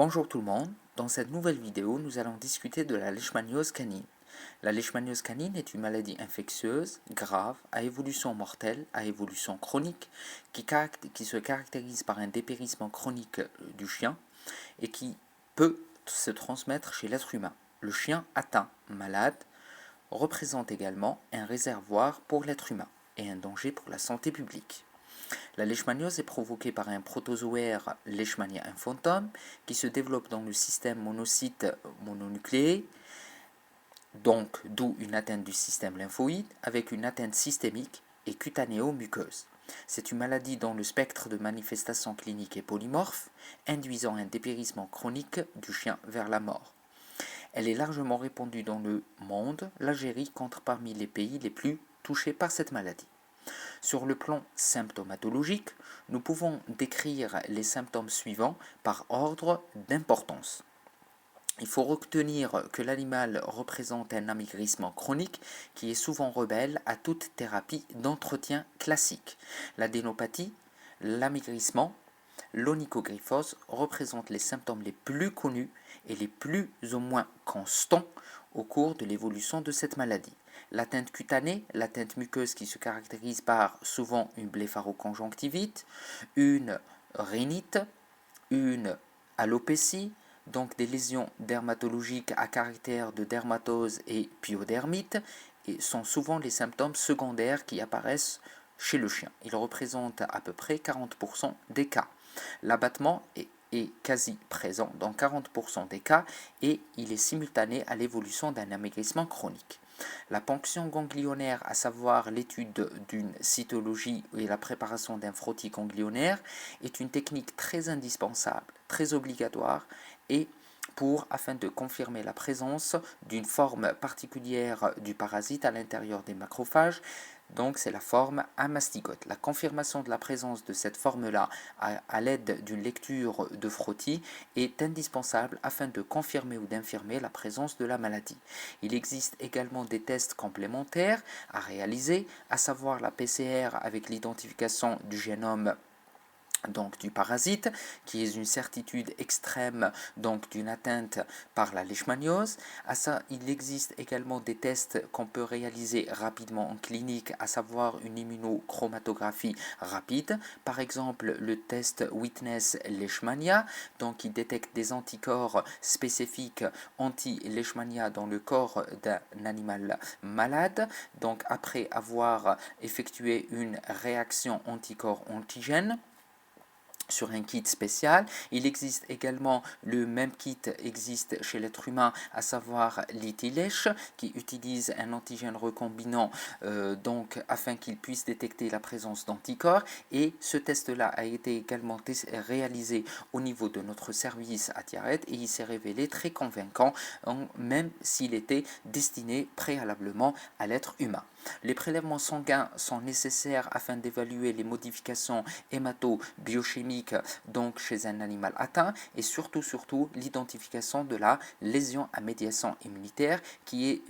Bonjour tout le monde, dans cette nouvelle vidéo, nous allons discuter de la leishmaniose canine. La leishmaniose canine est une maladie infectieuse, grave, à évolution mortelle, à évolution chronique, qui se caractérise par un dépérissement chronique du chien et qui peut se transmettre chez l'être humain. Le chien atteint, malade, représente également un réservoir pour l'être humain et un danger pour la santé publique. La leishmaniose est provoquée par un protozoaire Leishmania infantum qui se développe dans le système monocyte mononucléé, donc d'où une atteinte du système lymphoïde avec une atteinte systémique et cutanéo-muqueuse. C'est une maladie dont le spectre de manifestation clinique est polymorphe, induisant un dépérissement chronique du chien vers la mort. Elle est largement répandue dans le monde, l'Algérie compte parmi les pays les plus touchés par cette maladie. Sur le plan symptomatologique, nous pouvons décrire les symptômes suivants par ordre d'importance. Il faut retenir que l'animal représente un amaigrissement chronique qui est souvent rebelle à toute thérapie d'entretien classique. L'adénopathie, l'amaigrissement, l'onychogryphose représentent les symptômes les plus connus et les plus ou moins constants au cours de l'évolution de cette maladie. L'atteinte cutanée, l'atteinte muqueuse qui se caractérise par souvent une blépharoconjonctivite, une rhinite, une alopécie, donc des lésions dermatologiques à caractère de dermatose et pyodermite, et sont souvent les symptômes secondaires qui apparaissent chez le chien. Ils représentent à peu près 40% des cas. L'abattement est quasi présent dans 40% des cas et il est simultané à l'évolution d'un amaigrissement chronique. La ponction ganglionnaire, à savoir l'étude d'une cytologie et la préparation d'un frottis ganglionnaire, est une technique très indispensable, très obligatoire et afin de confirmer la présence d'une forme particulière du parasite à l'intérieur des macrophages. Donc c'est la forme amastygote. La confirmation de la présence de cette forme-là à l'aide d'une lecture de frottis est indispensable afin de confirmer ou d'infirmer la présence de la maladie. Il existe également des tests complémentaires à réaliser, à savoir la PCR avec l'identification du génome donc du parasite, qui est une certitude extrême donc d'une atteinte par la leishmaniose. À ça, il existe également des tests qu'on peut réaliser rapidement en clinique, à savoir une immunochromatographie rapide. Par exemple, le test Witness Leishmania, donc qui détecte des anticorps spécifiques anti-leishmania dans le corps d'un animal malade. Donc après avoir effectué une réaction anticorps-antigène sur un kit spécial. Il existe également, le même kit existe chez l'être humain, à savoir l'ITILESH, qui utilise un antigène recombinant donc afin qu'il puisse détecter la présence d'anticorps. Et ce test-là a été également réalisé au niveau de notre service à Tiaret et il s'est révélé très convaincant, même s'il était destiné préalablement à l'être humain. Les prélèvements sanguins sont nécessaires afin d'évaluer les modifications hémato-biochimiques donc chez un animal atteint et surtout l'identification de la lésion à médiation immunitaire qui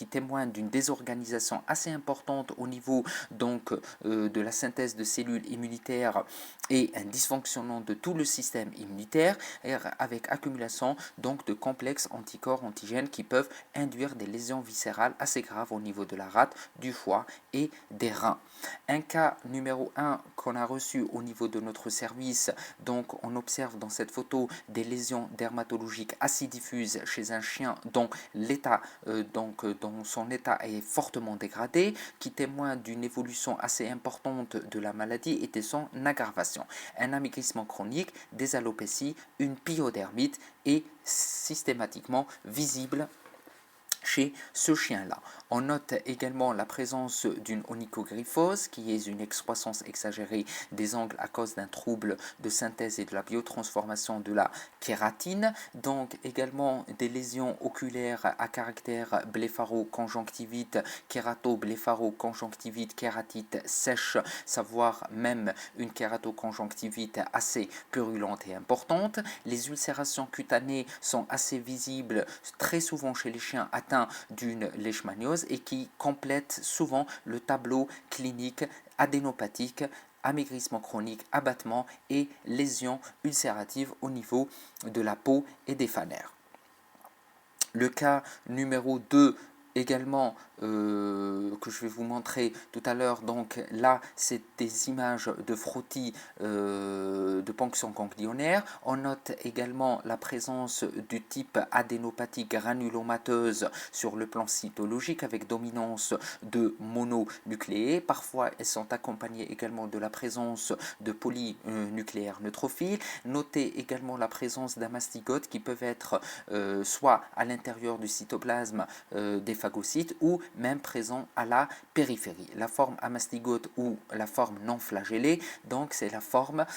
témoigne d'une désorganisation assez importante au niveau donc de la synthèse de cellules immunitaires et un dysfonctionnement de tout le système immunitaire avec accumulation donc de complexes anticorps antigènes qui peuvent induire des lésions viscérales assez graves au niveau de la rate, du foie et des reins. Un cas numéro 1 qu'on a reçu au niveau de notre service, donc on observe dans cette photo des lésions dermatologiques assez diffuses chez un chien dont dont son état est fortement dégradé, qui témoigne d'une évolution assez importante de la maladie et de son aggravation. Un amaigrissement chronique, des alopécies, une pyodermite est systématiquement visible chez ce chien-là. On note également la présence d'une onychogryphose, qui est une excroissance exagérée des angles à cause d'un trouble de synthèse et de la biotransformation de la kératine. Donc également des lésions oculaires à caractère blépharoconjonctivite, kérato-blépharoconjonctivite, kératite sèche, savoir même une kératoconjonctivite assez purulente et importante. Les ulcérations cutanées sont assez visibles très souvent chez les chiens atteints d'une leishmaniose et qui complète souvent le tableau clinique adénopathique amaigrissement chronique, abattement et lésions ulcératives au niveau de la peau et des fanères. Le cas numéro 2 également que je vais vous montrer tout à l'heure, donc là c'est des images de frottis de ponction ganglionnaire. On note également la présence du type adénopathie granulomateuse sur le plan cytologique avec dominance de mononucléés. Parfois elles sont accompagnées également de la présence de polynucléaires neutrophiles. Notez également la présence d'un mastigote qui peuvent être soit à l'intérieur du cytoplasme des phagocytes ou même présent à la périphérie. La forme amastygote ou la forme non flagellée, donc c'est la forme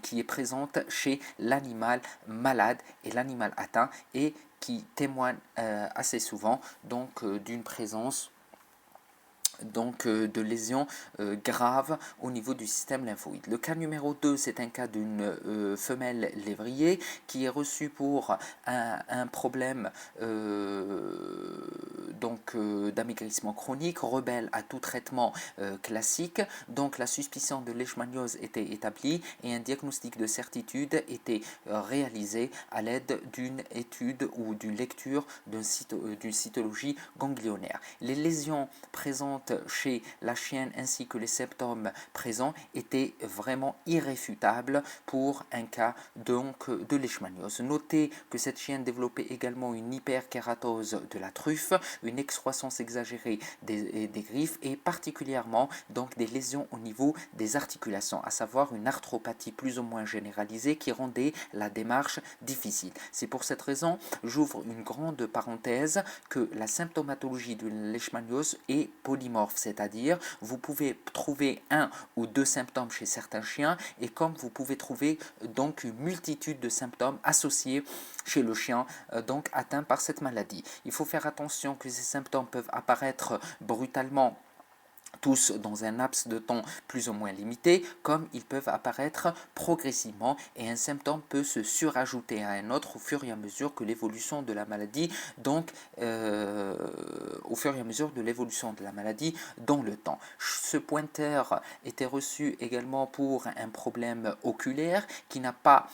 qui est présente chez l'animal malade et l'animal atteint et qui témoigne assez souvent donc d'une présence de lésions graves au niveau du système lymphoïde. Le cas numéro 2, c'est un cas d'une femelle lévrier qui est reçue pour un problème d'amaigrissement chronique, rebelle à tout traitement classique. Donc la suspicion de leishmaniose était établie et un diagnostic de certitude était réalisé à l'aide d'une étude ou d'une lecture d'une cytologie ganglionnaire. Les lésions présentes chez la chienne ainsi que les symptômes présents étaient vraiment irréfutables pour un cas donc de leishmaniose. Notez que cette chienne développait également une hyperkératose de la truffe, une excroissance exagérée des griffes et particulièrement donc des lésions au niveau des articulations, à savoir une arthropathie plus ou moins généralisée qui rendait la démarche difficile. C'est pour cette raison, j'ouvre une grande parenthèse, que la symptomatologie de leishmaniose est polymorphe, c'est-à-dire vous pouvez trouver un ou deux symptômes chez certains chiens et comme vous pouvez trouver donc une multitude de symptômes associés chez le chien donc atteint par cette maladie. Il faut faire attention que ces symptômes peuvent apparaître brutalement tous dans un laps de temps plus ou moins limité, comme ils peuvent apparaître progressivement et un symptôme peut se surajouter à un autre au fur et à mesure que l'évolution de la maladie, donc au fur et à mesure de l'évolution de la maladie dans le temps. Ce pointeur était reçu également pour un problème oculaire qui n'a pas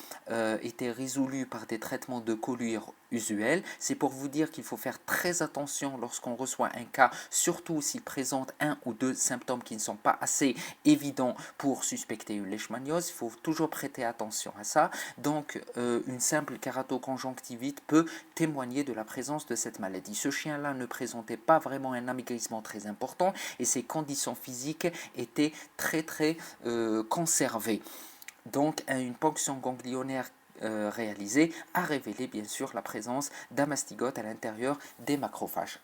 été résolu par des traitements de colure usuels. C'est pour vous dire qu'il faut faire très attention lorsqu'on reçoit un cas, surtout s'il présente un ou deux symptômes qui ne sont pas assez évidents pour suspecter une leishmaniose. Il faut toujours prêter attention à ça. Donc, une simple kératoconjonctivite peut témoigner de la présence de cette maladie. Ce chien-là ne présentait pas vraiment un amaigrissement très important et ses conditions physiques étaient très conservées. Donc, une ponction ganglionnaire réalisée a révélé bien sûr la présence d'un mastigote à l'intérieur des macrophages.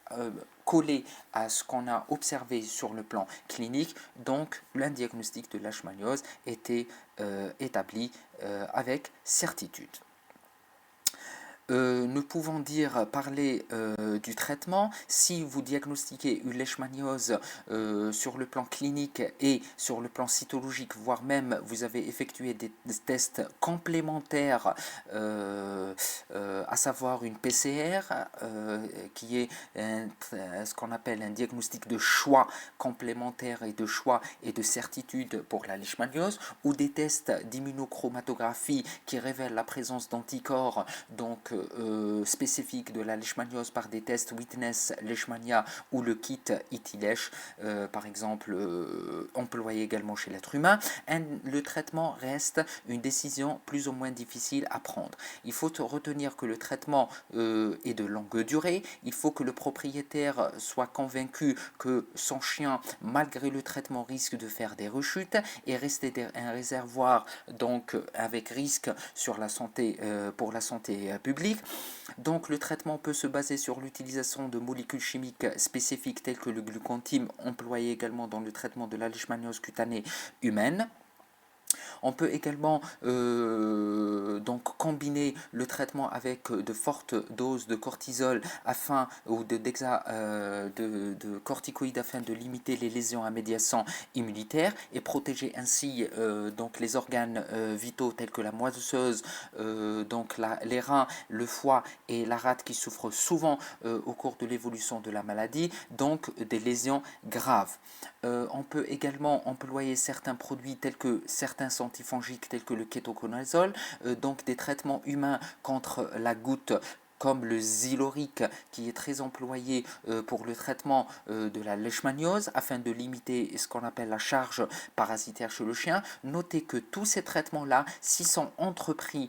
Collé à ce qu'on a observé sur le plan clinique, donc un diagnostic de leishmaniose était établi avec certitude. Nous pouvons parler du traitement. Si vous diagnostiquez une leishmaniose sur le plan clinique et sur le plan cytologique, voire même vous avez effectué des tests complémentaires, à savoir une PCR, qui est ce qu'on appelle un diagnostic de choix complémentaire et de choix et de certitude pour la leishmaniose, ou des tests d'immunochromatographie qui révèlent la présence d'anticorps, donc spécifique de la leishmaniose par des tests Witness Leishmania ou le kit ITLesh, par exemple, employé également chez l'être humain. Le traitement reste une décision plus ou moins difficile à prendre. Il faut retenir que le traitement est de longue durée. Il faut que le propriétaire soit convaincu que son chien, malgré le traitement, risque de faire des rechutes et rester un réservoir donc avec risque sur la santé, pour la santé publique. Donc le traitement peut se baser sur l'utilisation de molécules chimiques spécifiques telles que le glucontime, employé également dans le traitement de la leishmaniose cutanée humaine. On peut également donc combiner le traitement avec de fortes doses de cortisol afin, ou de corticoïdes afin de limiter les lésions à médiation immunitaire et protéger ainsi donc les organes vitaux tels que la moelle-osseuse, donc les reins, le foie et la rate qui souffrent souvent au cours de l'évolution de la maladie, donc des lésions graves. On peut également employer certains produits tels que certains antifongiques tels que le kétoconazole, donc des traitements humains contre la goutte comme le zylorique qui est très employé pour le traitement de la leishmaniose afin de limiter ce qu'on appelle la charge parasitaire chez le chien. Notez que tous ces traitements-là, s'ils sont entrepris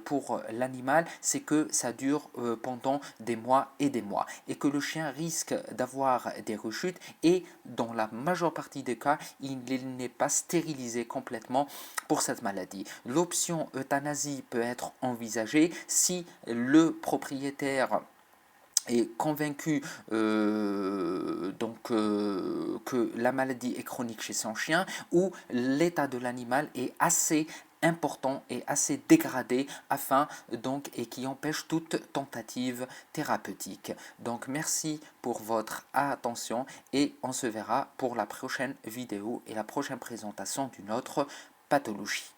pour l'animal, c'est que ça dure pendant des mois et des mois et que le chien risque d'avoir des rechutes et dans la majeure partie des cas, il n'est pas stérilisé complètement pour cette maladie. L'option euthanasie peut être envisagée si le propriétaire est convaincu que la maladie est chronique chez son chien ou l'état de l'animal est assez important et assez dégradé afin donc et qui empêche toute tentative thérapeutique. Donc merci pour votre attention et on se verra pour la prochaine vidéo et la prochaine présentation d'une autre pathologie.